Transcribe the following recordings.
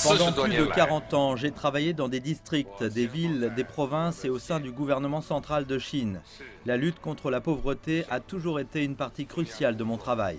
Pendant plus de 40 ans, j'ai travaillé dans des districts, des villes, des provinces et au sein du gouvernement central de Chine. La lutte contre la pauvreté a toujours été une partie cruciale de mon travail.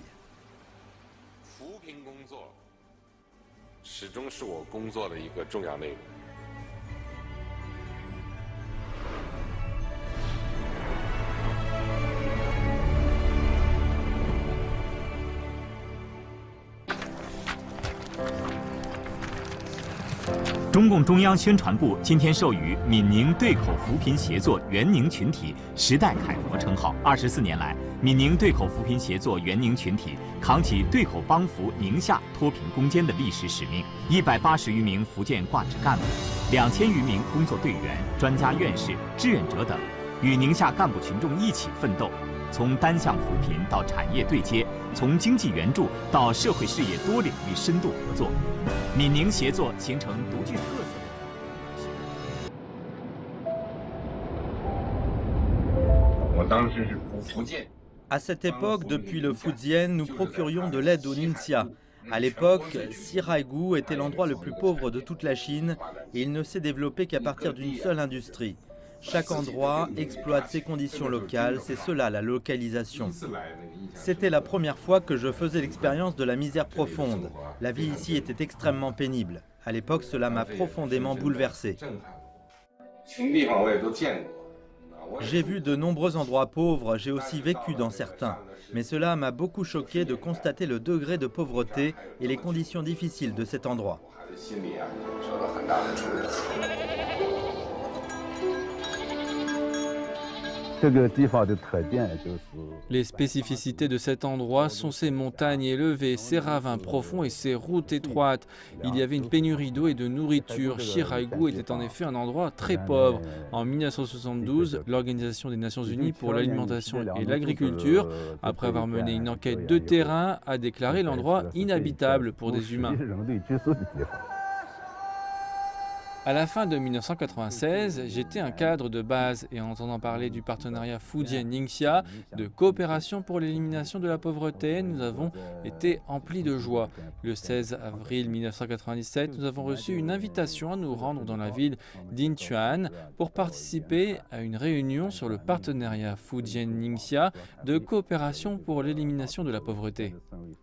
《中共中央宣传部今天授予闽宁对口扶贫协作援宁群体时代楷模称号。24年来，闽宁对口扶贫协作援宁群体扛起对口帮扶宁夏脱贫攻坚的历史使命。180余名福建挂职干部，2000余名工作队员、专家院士、志愿者等，与宁夏干部群众一起奋斗。从单项扶贫到产业对接，从经济援助到社会事业多领域深度合作，闽宁协作形成独具特色。我当时是福建。À cette époque, depuis le Fujian, nous procurions de l'aide au Ningxia. À l'époque, Siraigou était l'endroit le plus pauvre de toute la Chine et il ne s'est développé qu'à partir d'une seule industrie. Chaque endroit exploite ses conditions locales, c'est cela la localisation. C'était la première fois que je faisais l'expérience de la misère profonde. La vie ici était extrêmement pénible. À l'époque, cela m'a profondément bouleversé. J'ai vu de nombreux endroits pauvres, j'ai aussi vécu dans certains. Mais cela m'a beaucoup choqué de constater le degré de pauvreté et les conditions difficiles de cet endroit. Les spécificités de cet endroit sont ses montagnes élevées, ses ravins profonds et ses routes étroites. Il y avait une pénurie d'eau et de nourriture. Siraigou était en effet un endroit très pauvre. En 1972, l'Organisation des Nations Unies pour l'alimentation et l'agriculture, après avoir mené une enquête de terrain, a déclaré l'endroit inhabitable pour des humains. À la fin de 1996, j'étais un cadre de base et en entendant parler du partenariat Fujian-Ningxia de coopération pour l'élimination de la pauvreté, nous avons été emplis de joie. Le 16 avril 1997, nous avons reçu une invitation à nous rendre dans la ville d'Inchuan pour participer à une réunion sur le partenariat Fujian-Ningxia de coopération pour l'élimination de la pauvreté.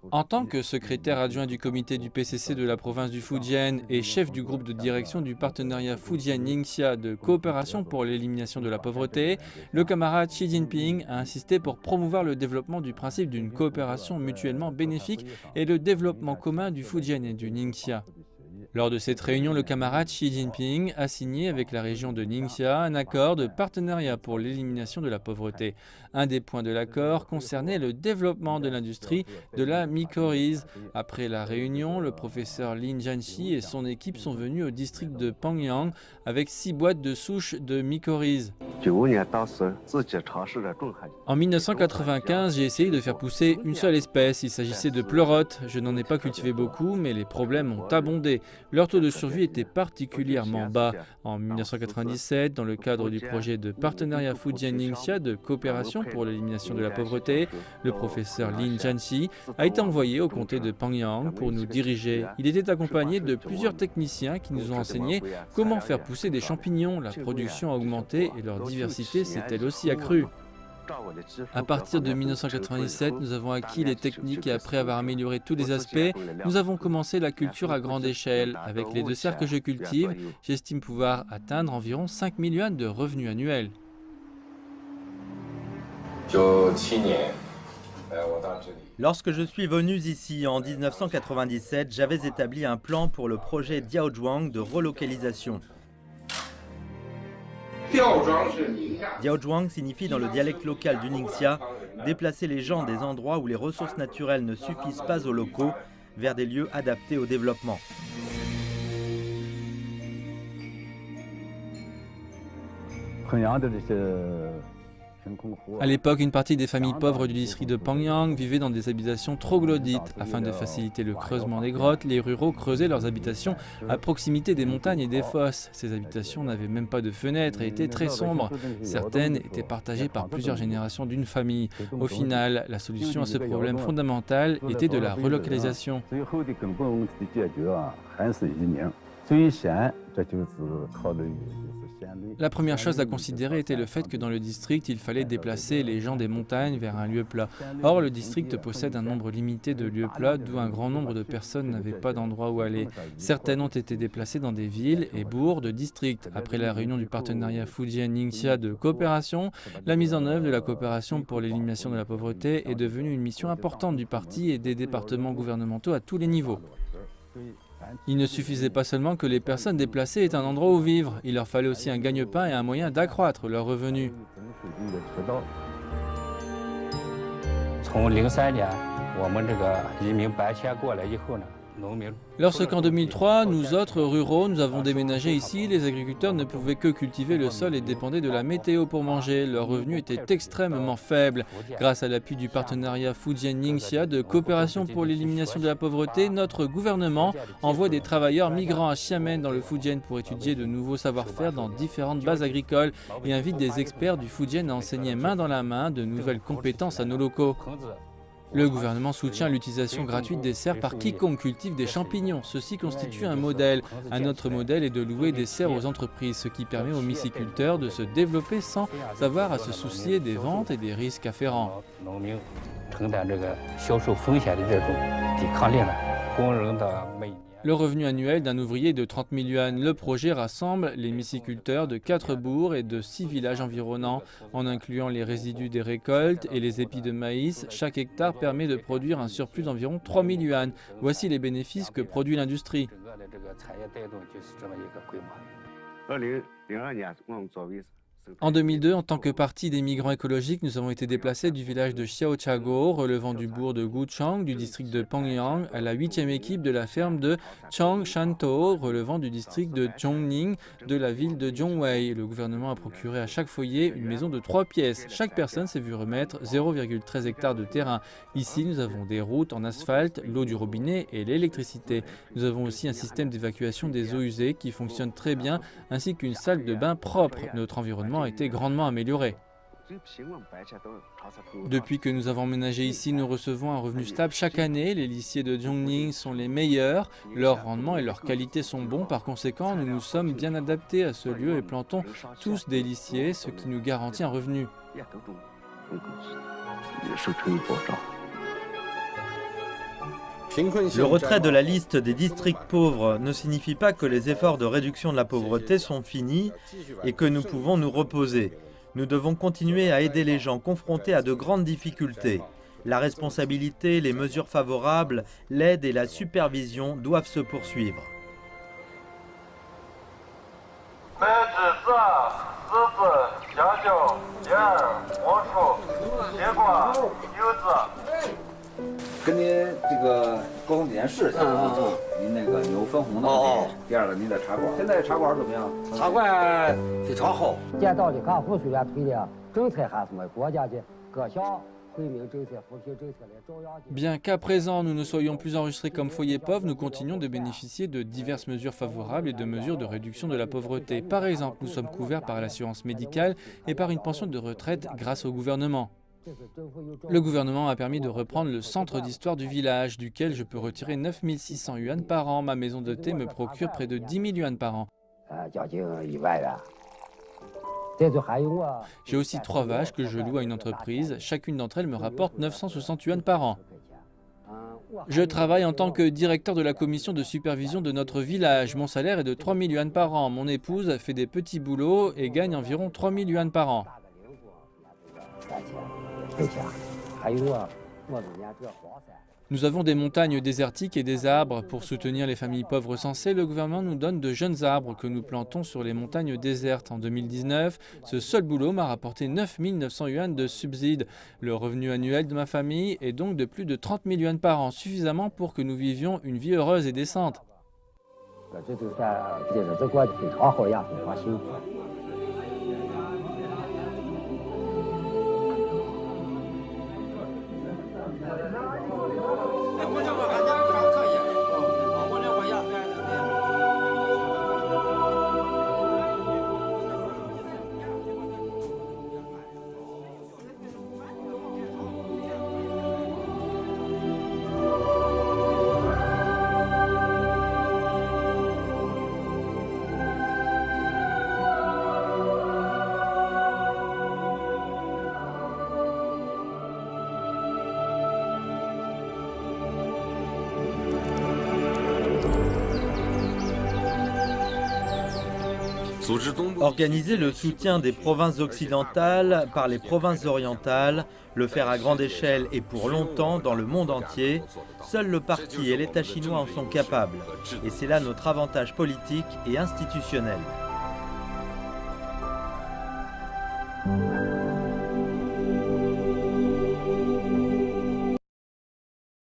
En tant que secrétaire adjoint du comité du PCC de la province du Fujian et chef du groupe de direction du partenariat Fujian-Ningxia de coopération pour l'élimination de la pauvreté, le camarade Xi Jinping a insisté pour promouvoir le développement du principe d'une coopération mutuellement bénéfique et le développement commun du Fujian et du Ningxia. Lors de cette réunion, le camarade Xi Jinping a signé avec la région de Ningxia un accord de partenariat pour l'élimination de la pauvreté. Un des points de l'accord concernait le développement de l'industrie de la mycorhize. Après la réunion, le professeur Lin Jianxi et son équipe sont venus au district de Pangyang avec 6 boîtes de souches de mycorhize. En 1995, j'ai essayé de faire pousser une seule espèce. Il s'agissait de pleurote. Je n'en ai pas cultivé beaucoup, mais les problèmes ont abondé. Leur taux de survie était particulièrement bas. En 1997, dans le cadre du projet de partenariat Fujian-Ningxia de coopération pour l'élimination de la pauvreté, le professeur Lin Jianxi a été envoyé au comté de Pangyang pour nous diriger. Il était accompagné de plusieurs techniciens qui nous ont enseigné comment faire pousser des champignons. La production a augmenté et leur diversité s'est elle aussi accrue. À partir de 1997, nous avons acquis les techniques et après avoir amélioré tous les aspects, nous avons commencé la culture à grande échelle. Avec les 2 serres que je cultive, j'estime pouvoir atteindre environ 5 000 yuan de revenus annuels. Lorsque je suis venu ici en 1997, j'avais établi un plan pour le projet Diaozhuang de relocalisation. Diaozhuang signifie dans le dialecte local du Ningxia déplacer les gens des endroits où les ressources naturelles ne suffisent pas aux locaux vers des lieux adaptés au développement. À l'époque, une partie des familles pauvres du district de Pangyang vivaient dans des habitations troglodytes. Afin de faciliter le creusement des grottes, les ruraux creusaient leurs habitations à proximité des montagnes et des fosses. Ces habitations n'avaient même pas de fenêtres et étaient très sombres. Certaines étaient partagées par plusieurs générations d'une famille. Au final, la solution à ce problème fondamental était de la relocalisation. La première chose à considérer était le fait que dans le district, il fallait déplacer les gens des montagnes vers un lieu plat. Or, le district possède un nombre limité de lieux plats, d'où un grand nombre de personnes n'avaient pas d'endroit où aller. Certaines ont été déplacées dans des villes et bourgs de districts. Après la réunion du partenariat Fujian-Ningxia de coopération, la mise en œuvre de la coopération pour l'élimination de la pauvreté est devenue une mission importante du parti et des départements gouvernementaux à tous les niveaux. Il ne suffisait pas seulement que les personnes déplacées aient un endroit où vivre, il leur fallait aussi un gagne-pain et un moyen d'accroître leurs revenus. Lorsqu'en 2003, nous autres ruraux, nous avons déménagé ici, les agriculteurs ne pouvaient que cultiver le sol et dépendaient de la météo pour manger. Leurs revenus étaient extrêmement faibles. Grâce à l'appui du partenariat Fujian-Ningxia de coopération pour l'élimination de la pauvreté, notre gouvernement envoie des travailleurs migrants à Xiamen dans le Fujian pour étudier de nouveaux savoir-faire dans différentes bases agricoles et invite des experts du Fujian à enseigner main dans la main de nouvelles compétences à nos locaux. Le gouvernement soutient l'utilisation gratuite des serres par quiconque cultive des champignons. Ceci constitue un modèle. Un autre modèle est de louer des serres aux entreprises, ce qui permet aux myciculteurs de se développer sans avoir à se soucier des ventes et des risques afférents. Le revenu annuel d'un ouvrier est de 30 000 yuan. Le projet rassemble les myciculteurs de 4 bourgs et de 6 villages environnants. En incluant les résidus des récoltes et les épis de maïs, chaque hectare permet de produire un surplus d'environ 3 000 yuan. Voici les bénéfices que produit l'industrie. En 2002, en tant que parti des migrants écologiques, nous avons été déplacés du village de Xiaochago, relevant du bourg de Guchang, du district de Pangyang, à la 8e équipe de la ferme de Changshantou, relevant du district de Zhongning, de la ville de Zhongwei. Le gouvernement a procuré à chaque foyer une maison de 3 pièces. Chaque personne s'est vue remettre 0,13 hectares de terrain. Ici, nous avons des routes en asphalte, l'eau du robinet et l'électricité. Nous avons aussi un système d'évacuation des eaux usées qui fonctionne très bien, ainsi qu'une salle de bain propre. Notre environnement a été grandement amélioré. Depuis que nous avons emménagé ici, nous recevons un revenu stable chaque année. Les lissiers de Zhongning sont les meilleurs. Leur rendement et leur qualité sont bons. Par conséquent, nous nous sommes bien adaptés à ce lieu et plantons tous des lissiers, ce qui nous garantit un revenu. Le retrait de la liste des districts pauvres ne signifie pas que les efforts de réduction de la pauvreté sont finis et que nous pouvons nous reposer. Nous devons continuer à aider les gens confrontés à de grandes difficultés. La responsabilité, les mesures favorables, l'aide et la supervision doivent se poursuivre. Bien qu'à présent nous ne soyons plus enregistrés comme foyer pauvre, nous continuons de bénéficier de diverses mesures favorables et de mesures de réduction de la pauvreté. Par exemple, nous sommes couverts par l'assurance médicale et par une pension de retraite grâce au gouvernement. Le gouvernement a permis de reprendre le centre d'histoire du village, duquel je peux retirer 9 600 yuan par an. Ma maison de thé me procure près de 10 000 yuan par an. J'ai aussi 3 vaches que je loue à une entreprise. Chacune d'entre elles me rapporte 960 yuan par an. Je travaille en tant que directeur de la commission de supervision de notre village. Mon salaire est de 3 000 yuan par an. Mon épouse fait des petits boulots et gagne environ 3 000 yuan par an. Nous avons des montagnes désertiques et des arbres. Pour soutenir les familles pauvres censées, le gouvernement nous donne de jeunes arbres que nous plantons sur les montagnes désertes. En 2019, ce seul boulot m'a rapporté 9 900 yuan de subsides. Le revenu annuel de ma famille est donc de plus de 30 000 yuan par an, suffisamment pour que nous vivions une vie heureuse et décente. Organiser le soutien des provinces occidentales par les provinces orientales, le faire à grande échelle et pour longtemps dans le monde entier, seul le parti et l'État chinois en sont capables. Et c'est là notre avantage politique et institutionnel.